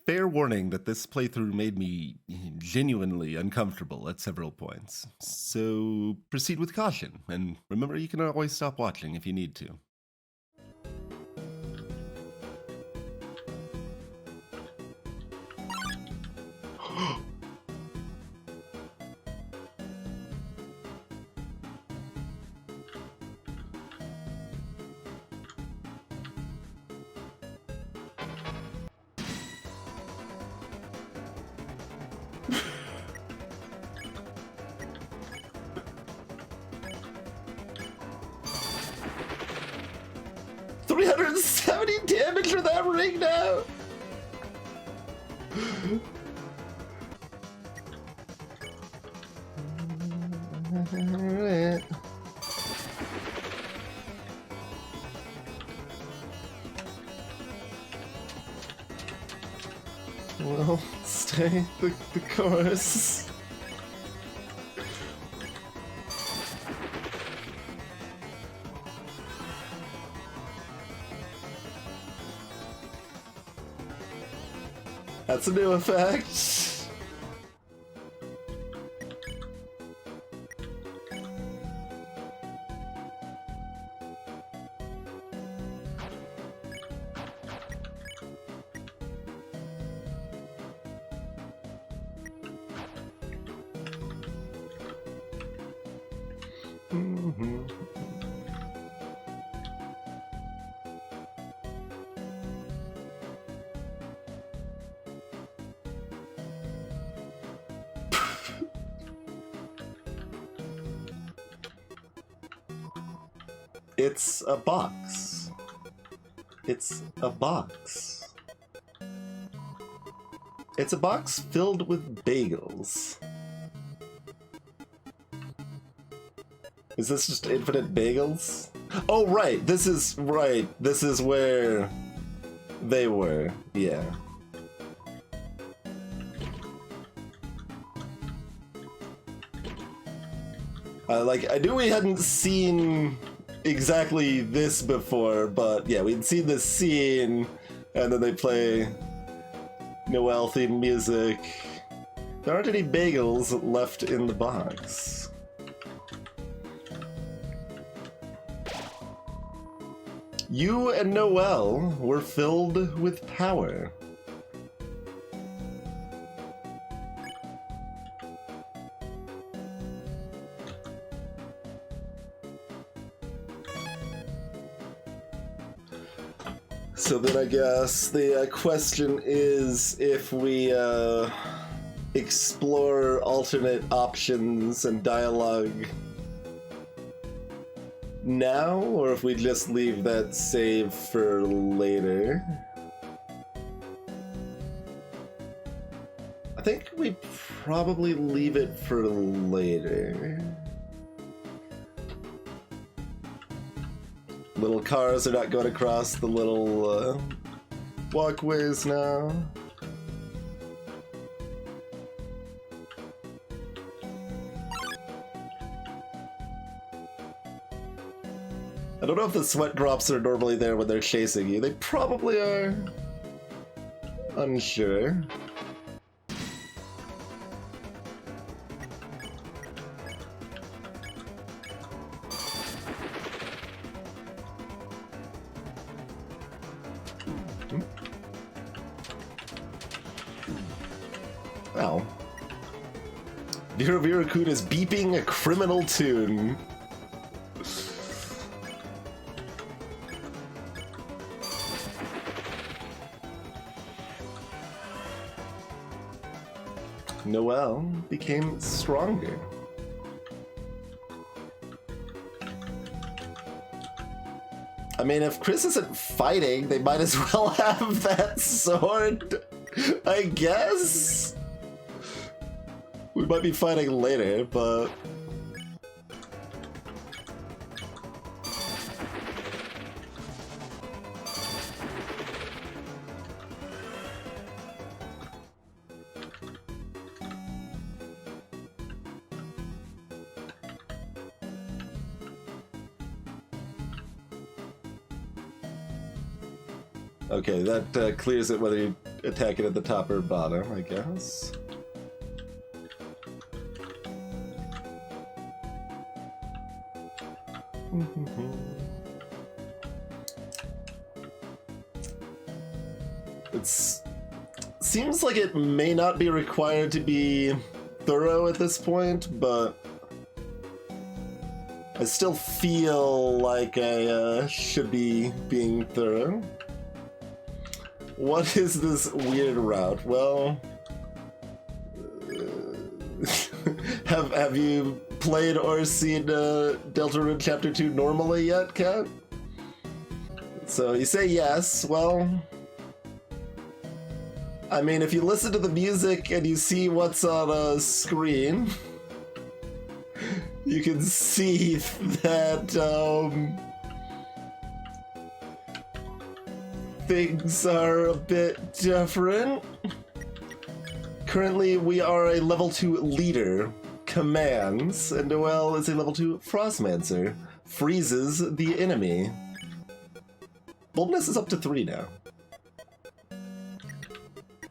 fair warning that this playthrough made me genuinely uncomfortable at several points. So proceed with caution, and remember you can always stop watching if you need to. $370 damage for that ring now! Alright. Well, stay the course. That's a new effect. It's a box. It's a box. It's a box filled with bagels. Is this just infinite bagels? Oh, right. This is right. This is where they were. Yeah. Like, I knew we hadn't seen exactly this before, but yeah, we'd seen this scene, and then they play Noel-themed music. There aren't any bagels left in the box. You and Noel were filled with power. So then I guess the question is if we explore alternate options and dialogue now, or if we just leave that save for later. I think we probably leave it for later. Little cars are not going across the little walkways now. I don't know if the sweat drops are normally there when they're chasing you. They probably are. Unsure. Wow. Virakun is beeping a criminal tune. Noel became stronger. I mean, if Chris isn't fighting, they might as well have that sword, I guess? We might be fighting later, but... Okay, that clears it whether you attack it at the top or bottom, I guess. Seems like it may not be required to be thorough at this point, but I still feel like I should be being thorough. What is this weird route? Well, have you played or seen Deltarune Chapter 2 normally yet, Kat? So you say yes, well, I mean, if you listen to the music and you see what's on a screen, you can see that things are a bit different. Currently, we are a level 2 leader, commands, and Noelle is a level 2 Frostmancer, freezes the enemy. Boldness is up to 3 now.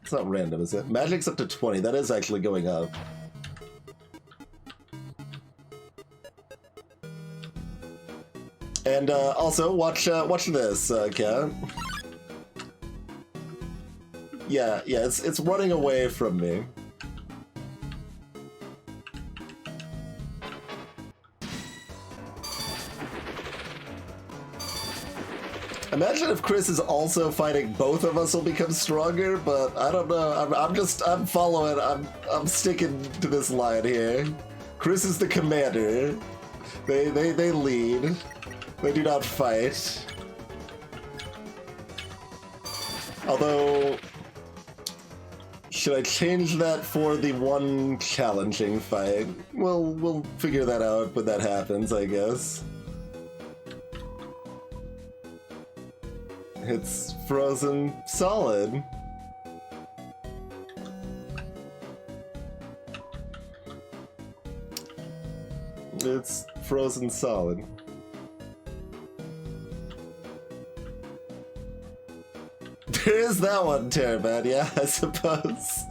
It's not random, is it? Magic's up to 20. That is actually going up. And also, watch this, Kat. Yeah, it's running away from me. Imagine if Chris is also fighting, both of us will become stronger, but I don't know. I'm following. I'm sticking to this line here. Chris is the commander. They lead. They do not fight. Although, should I change that for the one challenging fight? Well, we'll figure that out when that happens, I guess. It's frozen solid. It's frozen solid. There is that one, Terabad, yeah, I suppose.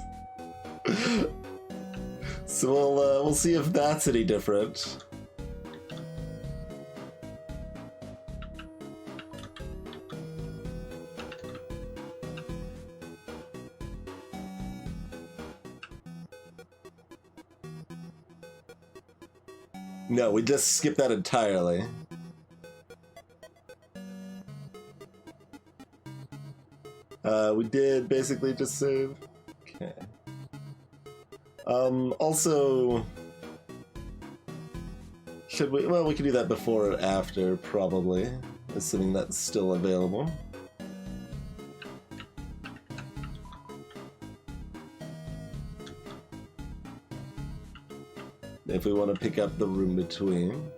So we'll see if that's any different. No, we just skipped that entirely. We did basically just save. Okay. Also, should we? Well, we can do that before or after, probably, assuming that's still available. If we want to pick up the room between.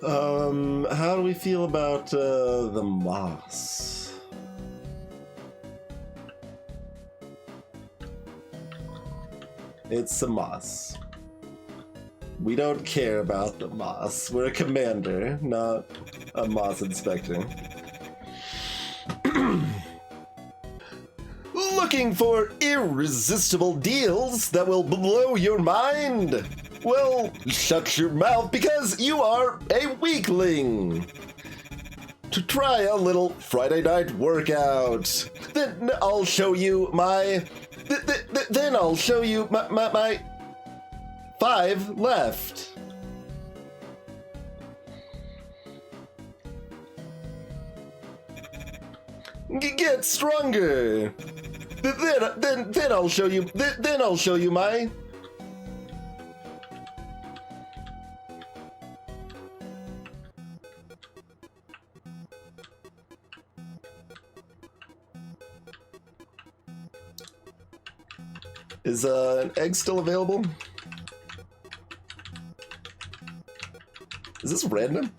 How do we feel about the moss? It's a moss. We don't care about the moss. We're a commander, not a moss inspector. Looking for irresistible deals that will blow your mind? Well, shut your mouth because you are a weakling. To try a little Friday night workout. Then I'll show you my... Then I'll show you my 5 left. Get stronger. Then I'll show you. Then I'll show you my. Is an egg still available? Is this random?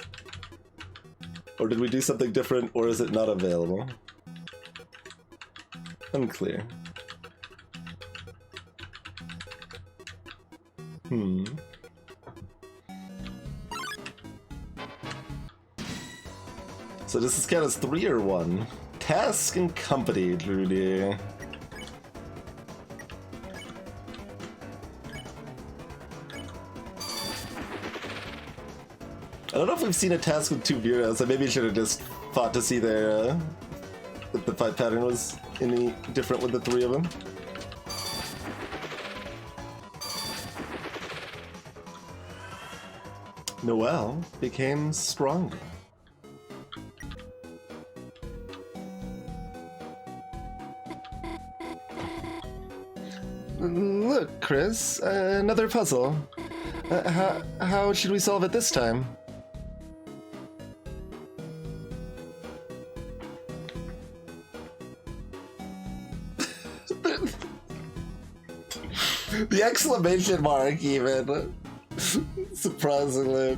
Or did we do something different, or is it not available? Unclear. So does this count as 3 or 1? Task and company, Rudy. I don't know if we've seen a task with 2 Viras. I maybe should have just fought to see their if the fight pattern was any different with the 3 of them. Noelle became stronger. Look, Chris, another puzzle. How should we solve it this time? The exclamation mark, even. Surprisingly.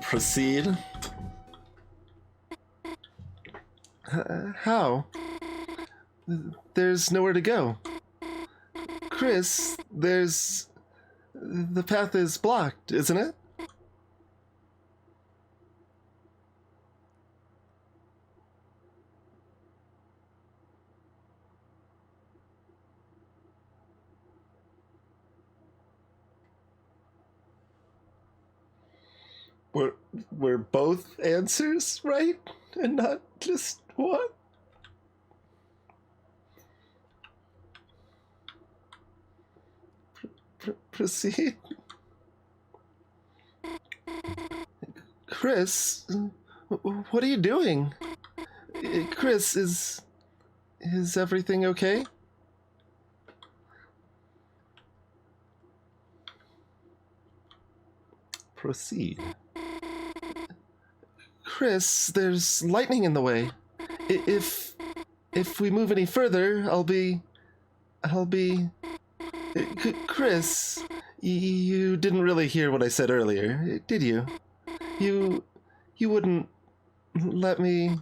Proceed. How? There's nowhere to go. Chris, there's... The path is blocked, isn't it? Were both answers right? And not just one? Proceed? Chris, what are you doing? Chris, is everything okay? Proceed. Chris, there's lightning in the way. If we move any further, I'll be... Chris, you didn't really hear what I said earlier, did you? You wouldn't let me...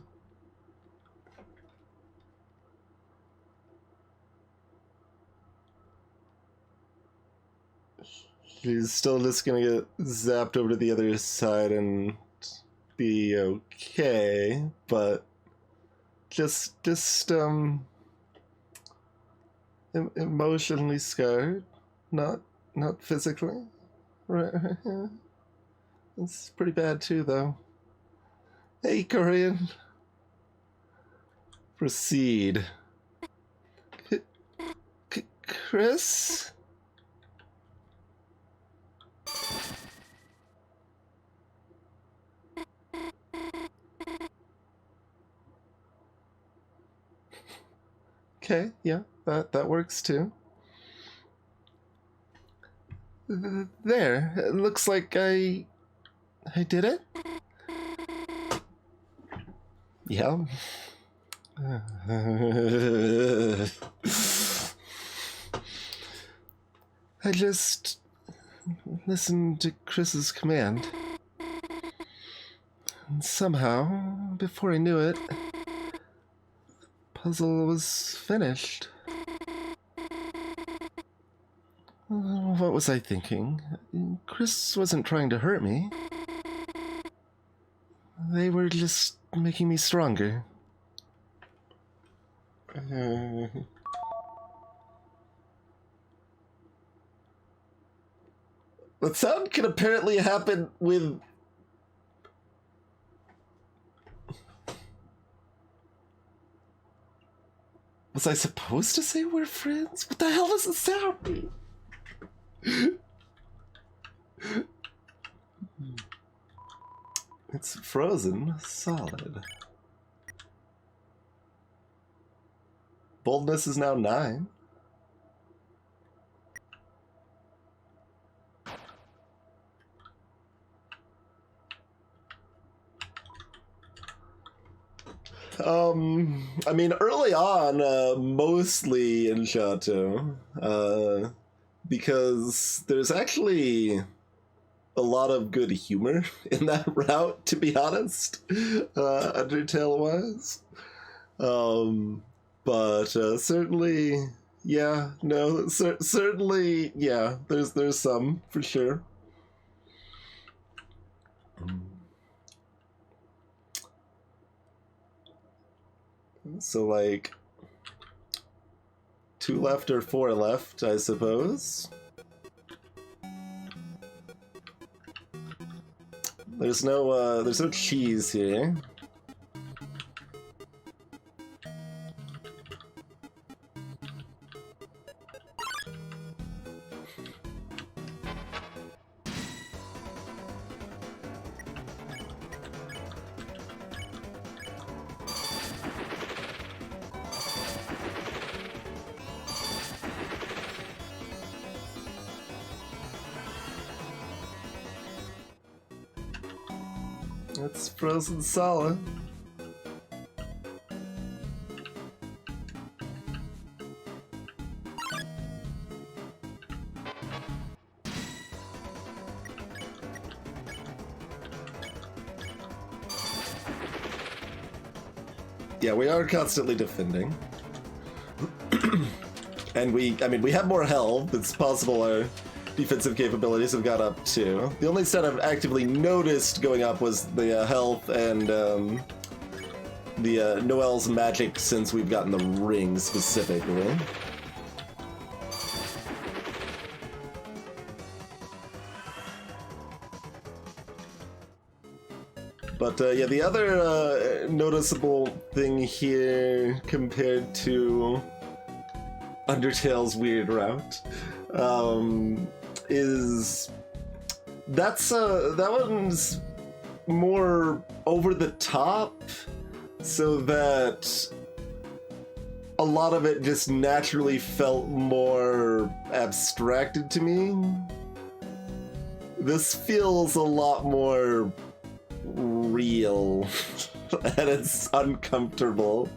She's still just gonna get zapped over to the other side and be okay, but just emotionally scarred, not physically. Right? It's pretty bad too, though. Hey, Korean. Proceed. Chris? Okay, yeah, that works too. There, it looks like I did it? Yeah. I just listened to Chris's command. And somehow, before I knew it, puzzle was finished. What was I thinking? Chris wasn't trying to hurt me. They were just making me stronger. That sound can apparently happen with... Was I supposed to say we're friends? What the hell does it sound mean? It's frozen solid. Boldness is now 9. I mean, early on, mostly in Chateau, because there's actually a lot of good humor in that route, to be honest, Undertale-wise. But certainly, Yeah, no, certainly, yeah, there's some, for sure. So, like, 2 left or 4 left, I suppose. There's no cheese here. It's frozen solid. Yeah, we are constantly defending. And we have more health. It's possible our defensive capabilities have got up too. The only stat I've actively noticed going up was the health and the Noelle's magic since we've gotten the ring specifically. But yeah, the other noticeable thing here compared to Undertale's weird route is that one's more over the top, so that a lot of it just naturally felt more abstracted to me. This feels a lot more real and it's uncomfortable.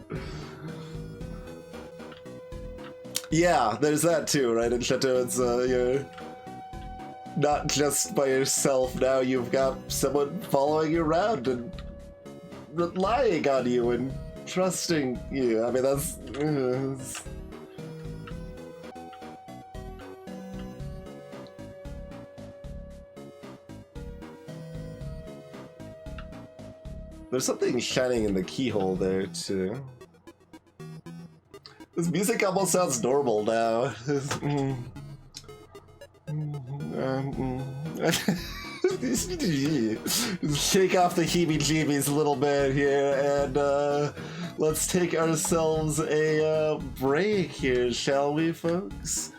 Yeah, there's that too, right? In Chateau, it's you're not just by yourself now, you've got someone following you around and relying on you and trusting you. I mean, that's there's something shining in the keyhole there, too. This music almost sounds normal now. Shake off the heebie-jeebies a little bit here, and let's take ourselves a break here, shall we, folks?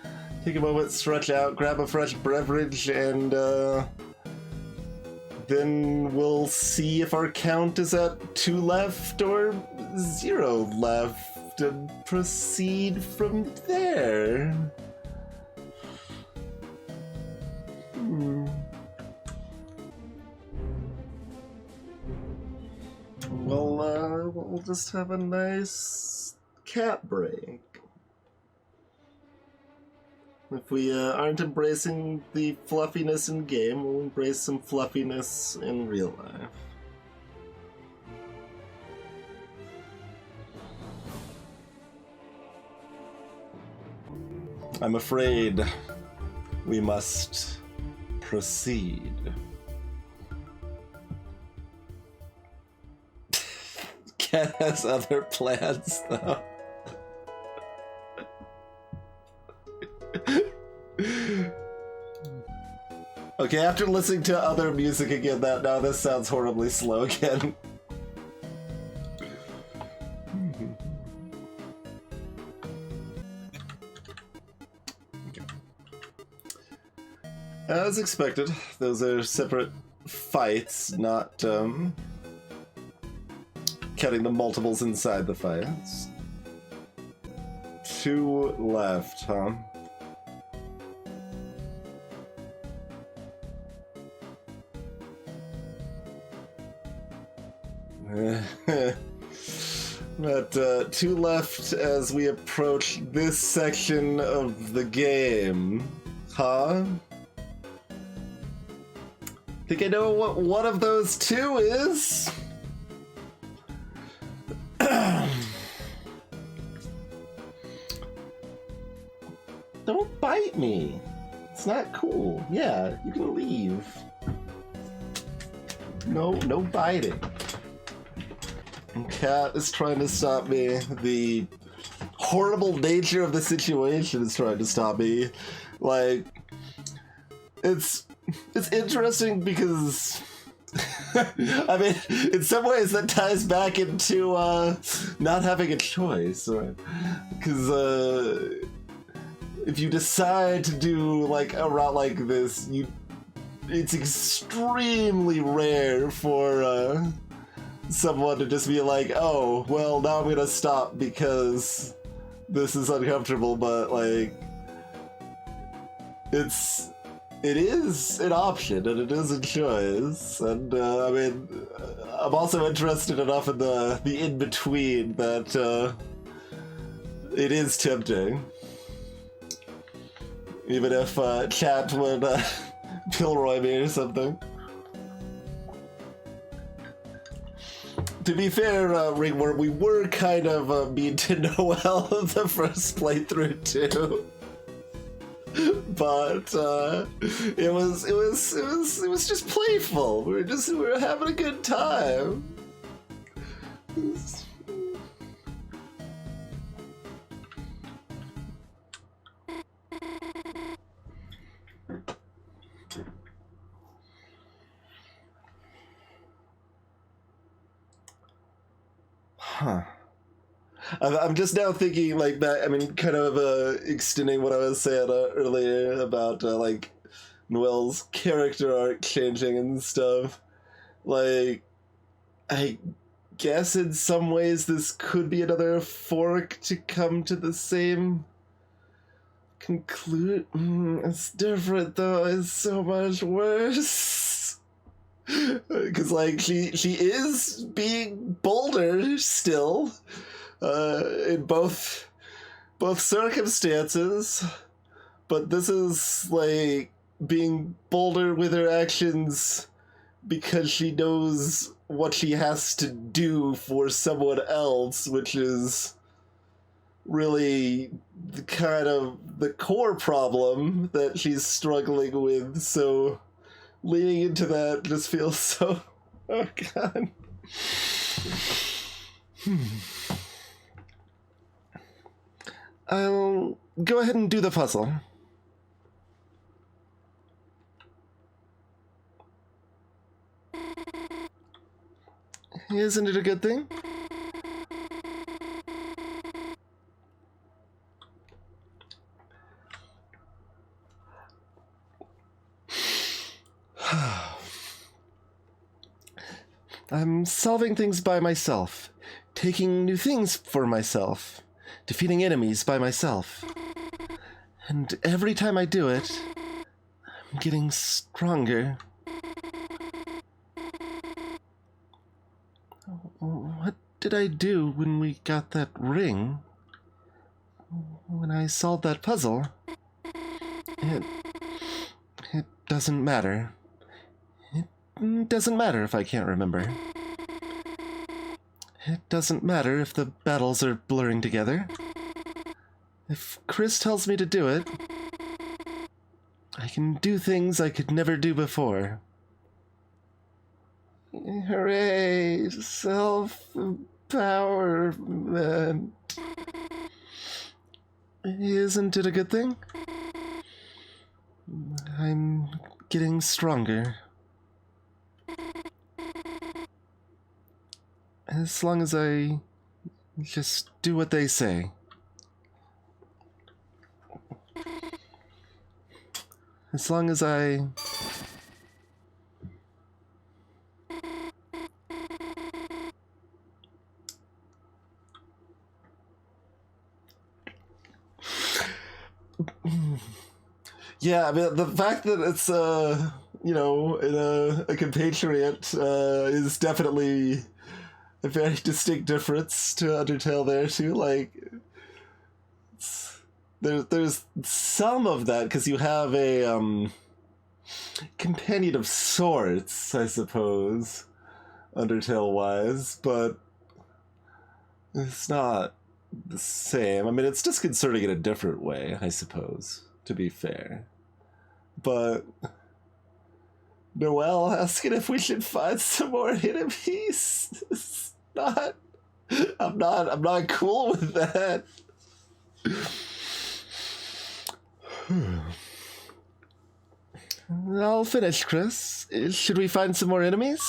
Take a moment, stretch out, grab a fresh beverage, and then we'll see if our count is at 2 left or 0 left, and proceed from there. Well, we'll just have a nice cat break. If we aren't embracing the fluffiness in game, we'll embrace some fluffiness in real life. I'm afraid we must proceed. Cat has other plans, though. Okay, after listening to other music again, now this sounds horribly slow again. As expected, those are separate fights, not counting the multiples inside the fights. 2 left, huh? But 2 left as we approach this section of the game, huh? Think I know what one of those 2 is? not cool. Yeah, you can leave. No biting. Cat is trying to stop me. The horrible nature of the situation is trying to stop me. Like, it's interesting because I mean, in some ways that ties back into not having a choice, right? Because if you decide to do like a route like this, it's extremely rare for someone to just be like, oh, well, now I'm gonna stop because this is uncomfortable, but like it is an option, and it is a choice, and I mean, I'm also interested enough in the in-between that it is tempting. Even if chat would Pilroy me or something. To be fair, Ringworm, we were kind of mean to Noelle the first playthrough too. But it was just playful. We were having a good time. Huh. I'm just now thinking like that. I mean, kind of extending what I was saying earlier about like Noelle's character arc changing and stuff. Like, I guess in some ways this could be another fork to come to the same conclusion. It's different though. It's so much worse. Because like she is being bolder still. In both circumstances, but this is like being bolder with her actions because she knows what she has to do for someone else, which is really the core problem that she's struggling with. So leaning into that just feels so, oh god. I'll go ahead and do the puzzle. Isn't it a good thing? I'm solving things by myself, taking new things for myself, defeating enemies by myself. And every time I do it, I'm getting stronger. What did I do when we got that ring? When I solved that puzzle? It doesn't matter. It doesn't matter if I can't remember. It doesn't matter if the battles are blurring together. If Chris tells me to do it, I can do things I could never do before. Hooray! Self-empowerment. Isn't it a good thing? I'm getting stronger. As long as I just do what they say. As long as I... Yeah, I mean, the fact that it's, you know, in a compatriot is definitely a very distinct difference to Undertale there, too. Like, there's some of that, because you have a companion of sorts, I suppose, Undertale-wise, but it's not the same. I mean, it's disconcerting in a different way, I suppose, to be fair. but Noelle asking if we should find some more enemies. It's not. I'm not cool with that. I'll finish, Chris. Should we find some more enemies?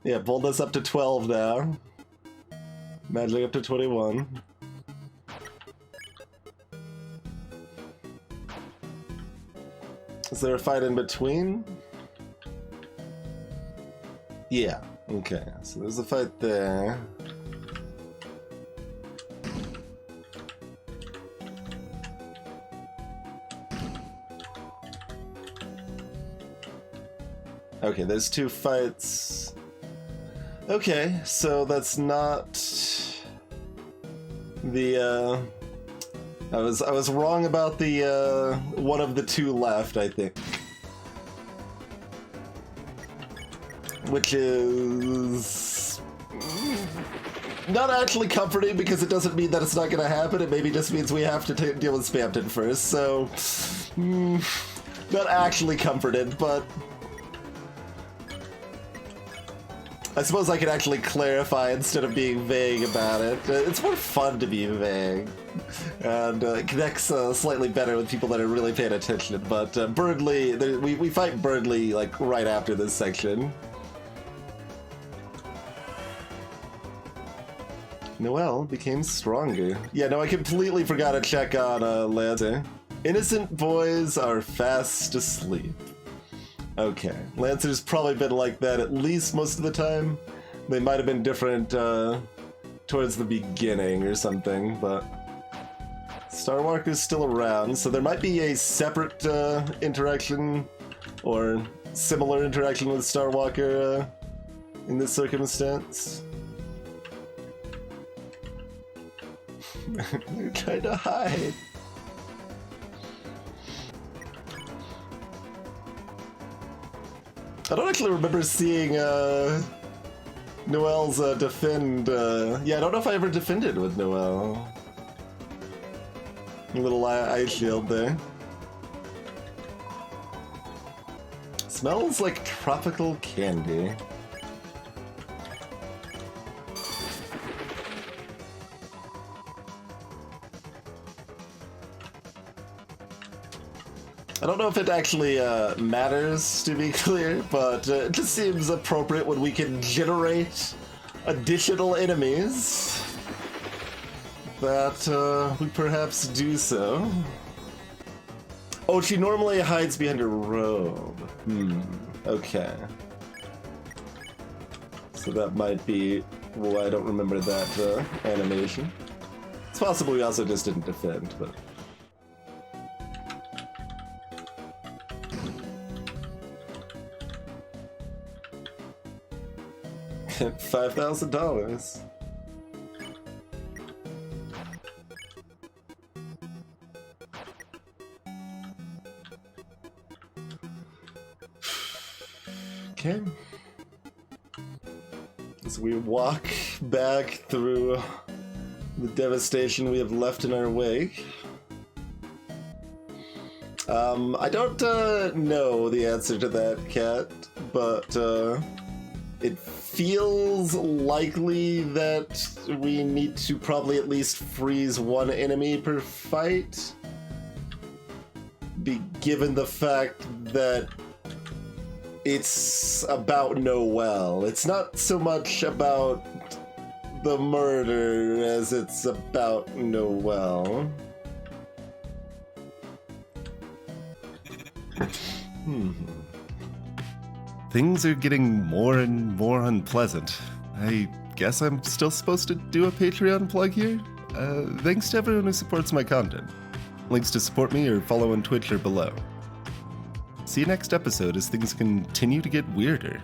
Yeah, boldness up to 12 now. Magic up to 21. Is there a fight in between? Yeah, okay. So there's a fight there. Okay, there's 2 fights. Okay, so that's not the I was wrong about the one of the 2 left, I think. Which is not actually comforting because it doesn't mean that it's not gonna happen. It maybe just means we have to deal with Spamton first, so not actually comforted, but I suppose I could actually clarify instead of being vague about it. It's more fun to be vague, and it connects slightly better with people that are really paying attention. But Birdly, we fight Birdly like right after this section. Noelle became stronger. Yeah, no, I completely forgot to check on Lancer. Innocent boys are fast asleep. Okay, Lancer's probably been like that at least most of the time. They might have been different towards the beginning or something, but Starwalker's still around, so there might be a separate interaction or similar interaction with Starwalker in this circumstance. They're trying to hide. I don't actually remember seeing Noelle's defend. Yeah, I don't know if I ever defended with Noelle. A little ice shield there. Smells like tropical candy. I don't know if it actually matters, to be clear, but it just seems appropriate when we can generate additional enemies that we perhaps do so. Oh, she normally hides behind her robe. Okay. So that might be why I don't remember that animation. It's possible we also just didn't defend, but... $5,000. Okay. As we walk back through the devastation we have left in our wake. I don't know the answer to that, Kat, but it feels likely that we need to probably at least freeze one enemy per fight, given the fact that it's about Noelle. It's not so much about the murder as it's about Noelle. Things are getting more and more unpleasant. I guess I'm still supposed to do a Patreon plug here? Thanks to everyone who supports my content. Links to support me or follow on Twitch are below. See you next episode as things continue to get weirder.